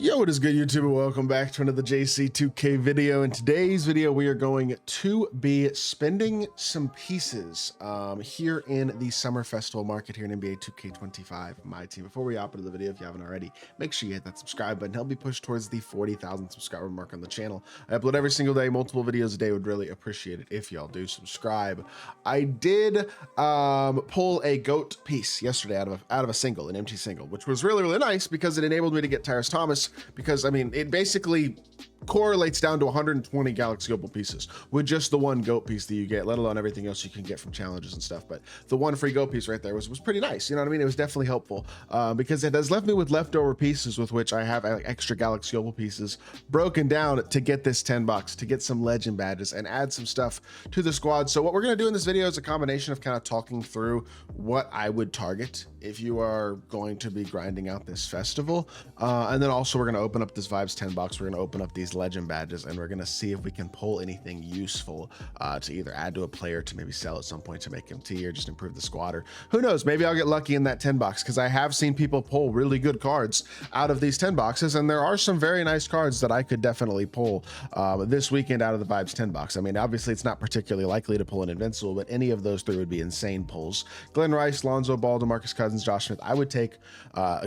Yo, what is good, YouTube? Welcome back to another JC2K video. In today's video, we are going to be spending some pieces here in the Summer Festival market here in NBA 2K25, my team. Before we hop into the video, if you haven't already, make sure you hit that subscribe button. Help me push towards the 40,000 subscriber mark on the channel. I upload every single day, multiple videos a day. Would really appreciate it if y'all do subscribe. I did pull a GOAT piece yesterday out of a single, an empty single, which was really nice because it enabled me to get Tyrese Thomas. Because I mean, it basically correlates down to 120 Galaxy Opal pieces with just the one GOAT piece that you get, let alone everything else you can get from challenges and stuff. But the one free GOAT piece right there was pretty nice. You know what I mean? It was definitely helpful because it has left me with leftover pieces with which I have extra Galaxy Opal pieces broken down to get this 10 bucks, to get some legend badges and add some stuff to the squad. So what we're going to do in this video is a combination of kind of talking through what I would target if you are going to be grinding out this festival. And then also we're going to open up this Vibes 10 box. We're going to open up these legend badges and we're going to see if we can pull anything useful to either add to a player, to maybe sell at some point to make MT, or just improve the squad, or who knows, maybe I'll get lucky in that 10 box, because I have seen people pull really good cards out of these 10 boxes, and there are some very nice cards that I could definitely pull this weekend out of the Vibes 10 box. I mean, obviously it's not particularly likely to pull an Invincible, but any of those three would be insane pulls. Glenn Rice, Lonzo Ball, DeMarcus Cousins, Josh Smith. I would take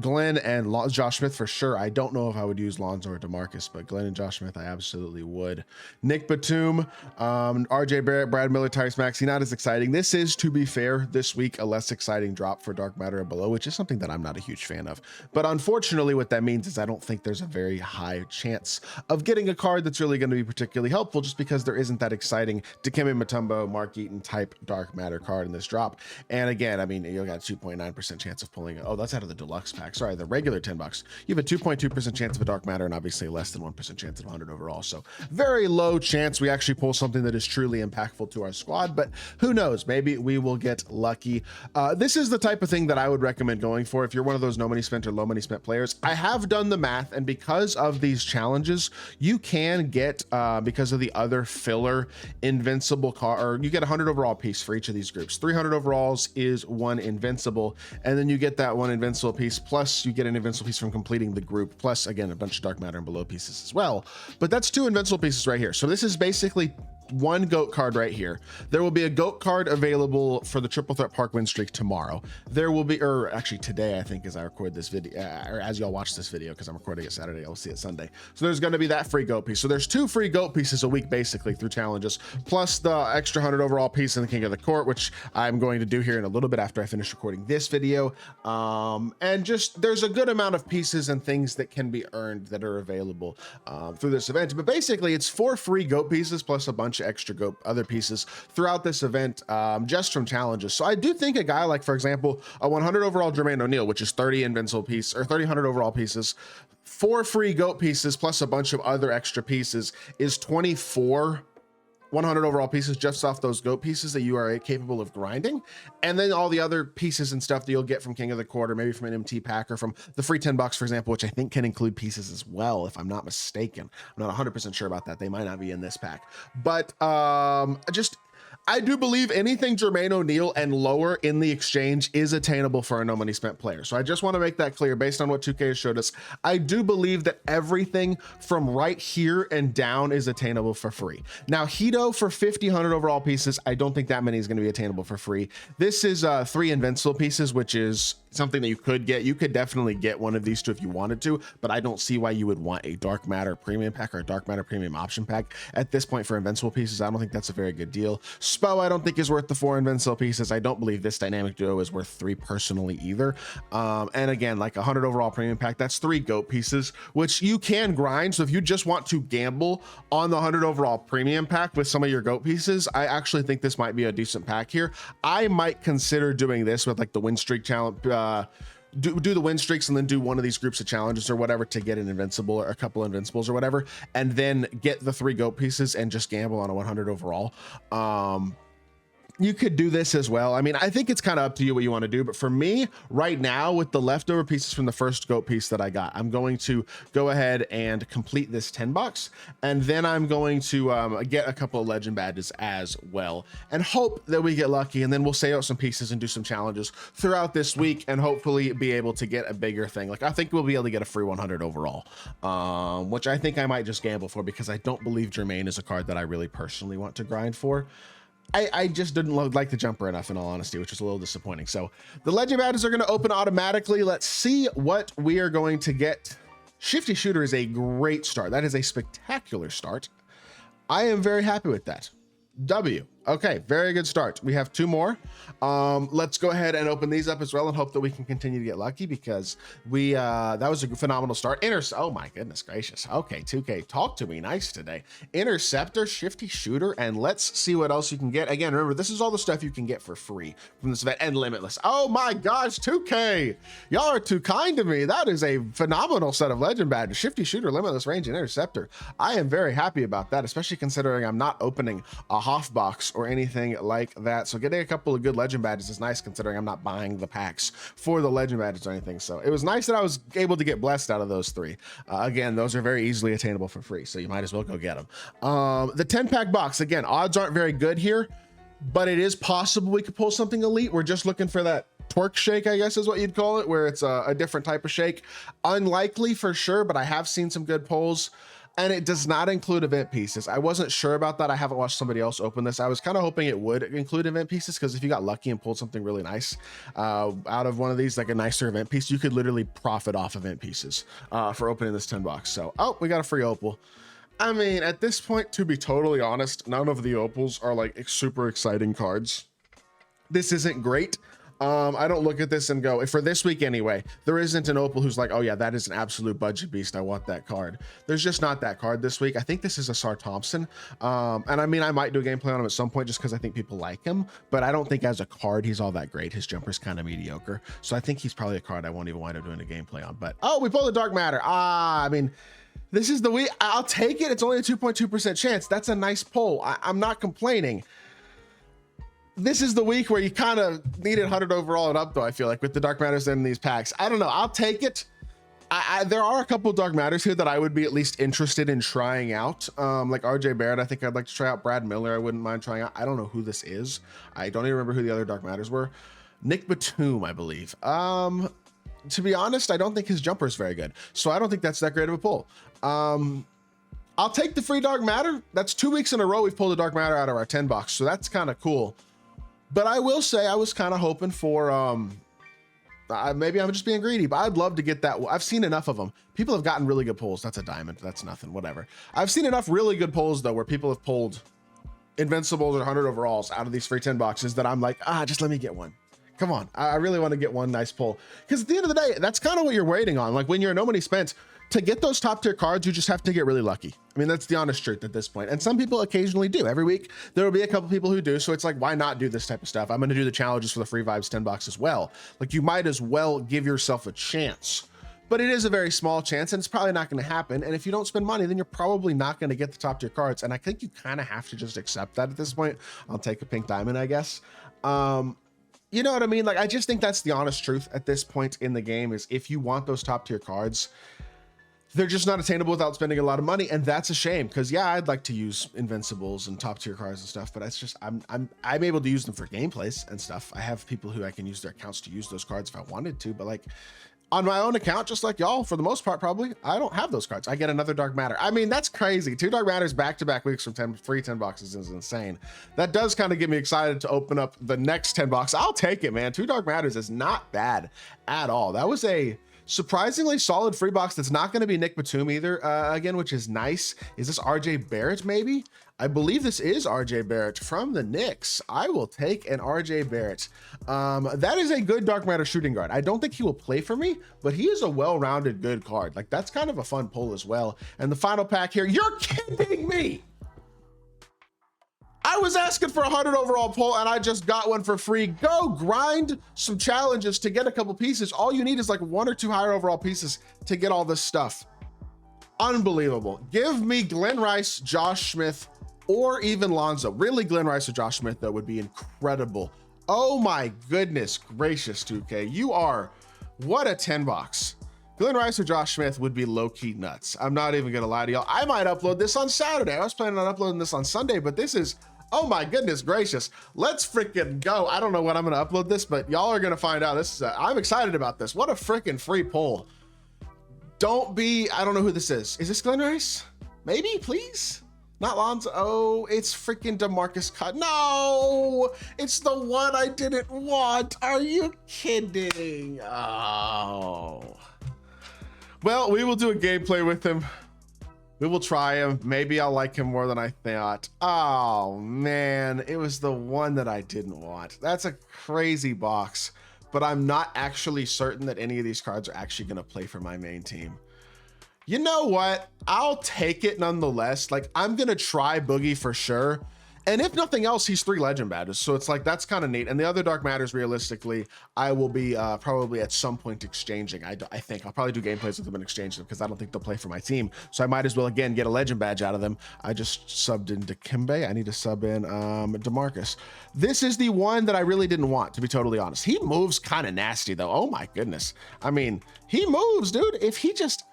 Glenn and Josh Smith for sure. I don't know if I would use Lonzo or DeMarcus, but Glenn and Josh Smith I absolutely would. Nick Batum, RJ Barrett, Brad Miller, Tyrese Maxey, not as exciting. This is, to be fair, this week a less exciting drop for Dark Matter and below, which is something that I'm not a huge fan of. But unfortunately, what that means is I don't think there's a very high chance of getting a card that's really going to be particularly helpful, just because there isn't that exciting Dikembe Mutombo, Mark Eaton type Dark Matter card in this drop. And again, I mean, you got 2.9% chance of pulling it. Oh, that's out of the deluxe pack. Sorry, the regular 10 bucks. You have a 2.2% chance of a Dark Matter and obviously less than 1% chance of 100 overall. So very low chance we actually pull something that is truly impactful to our squad, but who knows, maybe we will get lucky. This is the type of thing that I would recommend going for if you're one of those no money spent or low money spent players. I have done the math, and because of these challenges, you can get, because of the other filler invincible card, or you get 100 overall piece for each of these groups. 300 overalls is one invincible, and then you get that one invincible piece, plus you get an invincible piece from completing the group, plus again a bunch of Dark Matter and below pieces as well. But that's two invincible pieces right here. So this is basically one GOAT card right here. There will be a GOAT card available for the Triple Threat Park win streak tomorrow. There will be, or actually today, I think, as I record this video, or as y'all watch this video, because I'm recording it Saturday, I'll see it Sunday. So there's going to be that free GOAT piece. So there's two free GOAT pieces a week, basically, through challenges, plus the extra 100 overall piece in the King of the Court, which I'm going to do here in a little bit after I finish recording this video. And just, there's a good amount of pieces and things that can be earned that are available through this event. But basically, it's 4 free GOAT pieces, plus a bunch of extra GOAT other pieces throughout this event, just from challenges. So I do think a guy like, for example, a 100 overall Jermaine O'Neal, which is 30 invincible piece, or 300 overall pieces, 4 free GOAT pieces plus a bunch of other extra pieces, is 24 100 overall pieces just off those GOAT pieces that you are capable of grinding. And then all the other pieces and stuff that you'll get from King of the Court, or maybe from an MT pack, or from the free 10 bucks, for example, which I think can include pieces as well, if I'm not mistaken. I'm not 100% sure about that. They might not be in this pack, but I do believe anything Jermaine O'Neal and lower in the exchange is attainable for a no money spent player. So I just want to make that clear based on what 2K has showed us. I do believe that everything from right here and down is attainable for free. Now, Hito for 50, 100 overall pieces, I don't think that many is going to be attainable for free. This is 3 invincible pieces, which is something that you could get. You could definitely get one of these two if you wanted to, but I don't see why you would want a Dark Matter premium pack or a Dark Matter premium option pack at this point for invincible pieces. I don't think that's a very good deal. Spo, I don't think is worth the 4 invincible pieces. I don't believe this dynamic duo is worth 3 personally either. And again, like 100 overall premium pack, that's 3 GOAT pieces, which you can grind. So if you just want to gamble on the 100 overall premium pack with some of your GOAT pieces, I actually think this might be a decent pack here. I might consider doing this with like the win streak challenge, do the win streaks and then do one of these groups of challenges or whatever to get an invincible or a couple invincibles or whatever, and then get the 3 GOAT pieces and just gamble on a 100 overall. you could do this as well. I mean, I think it's kind of up to you what you want to do, but for me right now, with the leftover pieces from the first goat piece that I got, I'm going to go ahead and complete this 10 box, and then I'm going to get a couple of legend badges as well, and hope that we get lucky, and then we'll save out some pieces and do some challenges throughout this week, and hopefully be able to get a bigger thing. Like, I think we'll be able to get a free 100 overall, which I think I might just gamble for, because I don't believe Jermaine is a card that I really personally want to grind for. I just didn't like the jumper enough, in all honesty, which is a little disappointing. So the legend badges are going to open automatically. Let's see what we are going to get. Shifty Shooter is a great start. That is a spectacular start. I am very happy with that. W. Okay, very good start. We have 2 more. Let's go ahead and open these up as well and hope that we can continue to get lucky, because we that was a phenomenal start. Oh my goodness gracious. Okay, 2K, talk to me nice today. Interceptor, Shifty Shooter, and let's see what else you can get. Again, remember, this is all the stuff you can get for free from this event, and Limitless. Oh my gosh, 2K, y'all are too kind to me. That is a phenomenal set of legend badges. Shifty Shooter, Limitless Range, and Interceptor. I am very happy about that, especially considering I'm not opening a Hoff box or anything like that. So getting a couple of good legend badges is nice, considering I'm not buying the packs for the legend badges or anything. So it was nice that I was able to get blessed out of those 3. Again, those are very easily attainable for free, so you might as well go get them. The 10-pack box, again, odds aren't very good here, but it is possible we could pull something elite. We're just looking for that twerk shake, I guess is what you'd call it, where it's a different type of shake. Unlikely for sure, but I have seen some good pulls. And it does not include event pieces. I wasn't sure about that. I haven't watched somebody else open this. I was kind of hoping it would include event pieces, because if you got lucky and pulled something really nice out of one of these, like a nicer event piece, you could literally profit off event pieces for opening this 10 box. So, oh, we got a free opal. I mean, at this point, to be totally honest, none of the opals are like super exciting cards. This isn't great. I don't look at this and go, for this week anyway, there isn't an opal who's like, oh yeah, that is an absolute budget beast, I want that card. There's just not that card this week. I think this is a Sar Thompson, and I mean, I might do a gameplay on him at some point just because I think people like him, but I don't think as a card he's all that great. His jumper's kind of mediocre, so I think he's probably a card I won't even wind up doing a gameplay on. But oh, we pulled the Dark Matter. I mean, this is the week. I'll take it. It's only a 2.2% chance. That's a nice pull. I'm not complaining. This is the week where you kind of needed 100 overall and up, though, I feel like, with the Dark Matters in these packs. I don't know. I'll take it. There are a couple of Dark Matters here that I would be at least interested in trying out. Like RJ Barrett, I think I'd like to try out. Brad Miller, I wouldn't mind trying out. I don't know who this is. I don't even remember who the other Dark Matters were. Nick Batum, I believe. To be honest, I don't think his jumper is very good, so I don't think that's that great of a pull. I'll take the free Dark Matter. That's 2 weeks in a row we've pulled a Dark Matter out of our 10 box, so that's kind of cool. But I will say I was kind of hoping for, maybe I'm just being greedy, but I'd love to get that. I've seen enough of them. People have gotten really good pulls. That's a diamond. That's nothing, whatever. I've seen enough really good pulls, though, where people have pulled Invincibles or 100 overalls out of these free 10 boxes that I'm like, just let me get one. Come on. I really want to get one nice pull. Because at the end of the day, that's kind of what you're waiting on. Like when you're no money spent, to get those top tier cards, you just have to get really lucky. I mean, that's the honest truth at this point. And some people occasionally do. Every week, there will be a couple people who do. So it's like, why not do this type of stuff? I'm going to do the challenges for the free vibes 10 box as well. Like you might as well give yourself a chance. But it is a very small chance and it's probably not going to happen. And if you don't spend money, then you're probably not going to get the top tier cards. And I think you kind of have to just accept that at this point. I'll take a pink diamond, I guess. You know what I mean? Like, I just think that's the honest truth at this point in the game, is if you want those top tier cards, they're just not attainable without spending a lot of money. And that's a shame, because yeah, I'd like to use Invincibles and top tier cards and stuff, but it's just, I'm able to use them for gameplays and stuff. I have people who I can use their accounts to use those cards if I wanted to, but like on my own account, just like y'all, for the most part, probably, I don't have those cards. I get another Dark Matter. I mean, that's crazy. 2 Dark Matters back-to-back weeks from free 10 boxes is insane. That does kind of get me excited to open up the next 10 box. I'll take it, man. 2 Dark Matters is not bad at all. That was a surprisingly solid free box. That's not going to be Nick Batum either, again, which is nice. Is this RJ Barrett, maybe? I believe this is RJ Barrett from the Knicks. I will take an RJ Barrett. That is a good Dark Matter shooting guard. I don't think he will play for me, but he is a well-rounded good card. Like, that's kind of a fun pull as well. And the final pack here, you're kidding me! I was asking for a 100 overall pull and I just got one for free. Go grind some challenges to get a couple pieces. All you need is like 1 or 2 higher overall pieces to get all this stuff. Unbelievable. Give me Glenn Rice, Josh Smith, or even Lonzo. Really, Glenn Rice or Josh Smith, though, would be incredible. Oh my goodness gracious, 2K. You are, what a 10 box. Glenn Rice or Josh Smith would be low-key nuts. I'm not even gonna lie to y'all. I might upload this on Saturday. I was planning on uploading this on Sunday, but this is, oh my goodness gracious. Let's freaking go. I don't know when I'm gonna upload this, but y'all are gonna find out. This is, I'm excited about this. What a freaking free poll. Don't be, I don't know who this is. Is this Glenn Rice? Maybe, please? Not Lonzo. Oh, it's freaking DeMarcus Cousins. No, it's the one I didn't want. Are you kidding? Oh. Well, we will do a gameplay with him. We will try him. Maybe I'll like him more than I thought. Oh man, it was the one that I didn't want. That's a crazy box, but I'm not actually certain that any of these cards are actually gonna play for my main team. You know what? I'll take it nonetheless. Like, I'm gonna try Boogie for sure. And if nothing else, he's 3 legend badges. So it's like, that's kind of neat. And the other Dark Matters, realistically, I will be probably at some point exchanging. I think I'll probably do gameplays with them and exchange them because I don't think they'll play for my team. So I might as well, again, get a legend badge out of them. I just subbed in Dikembe. I need to sub in DeMarcus. This is the one that I really didn't want, to be totally honest. He moves kind of nasty, though. Oh, my goodness. I mean, he moves, dude. If he just...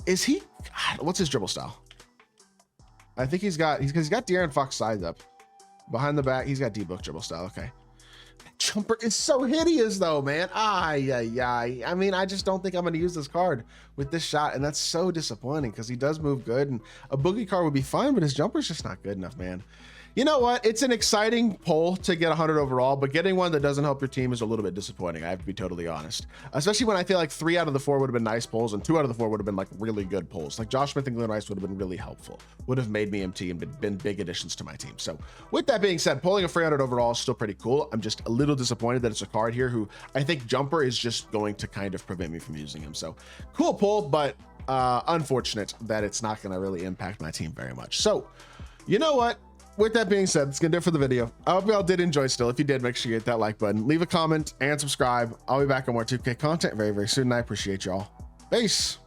Is he... God, what's his dribble style? I think he's got De'Aaron Fox size up. Behind the back, he's got D-Book dribble style. Okay. That jumper is so hideous, though, man. I mean, I just don't think I'm going to use this card with this shot, and that's so disappointing because he does move good, and a Boogie card would be fine, but his jumper's just not good enough, man. You know what? It's an exciting poll to get 100 overall, but getting one that doesn't help your team is a little bit disappointing. I have to be totally honest, especially when I feel like 3 out of the 4 would have been nice polls and 2 out of the 4 would have been like really good polls. Like Josh Smith and Glenn Rice would have been really helpful, would have made me MT and been big additions to my team. So with that being said, pulling a 300 overall is still pretty cool. I'm just a little disappointed that it's a card here who I think jumper is just going to kind of prevent me from using him. So cool pull, but unfortunate that it's not going to really impact my team very much. So you know what? With that being said, that's gonna do it for the video. I hope y'all did enjoy still. If you did, make sure you hit that like button, leave a comment, and subscribe. I'll be back on more 2K content very, very soon, and I appreciate y'all. Peace.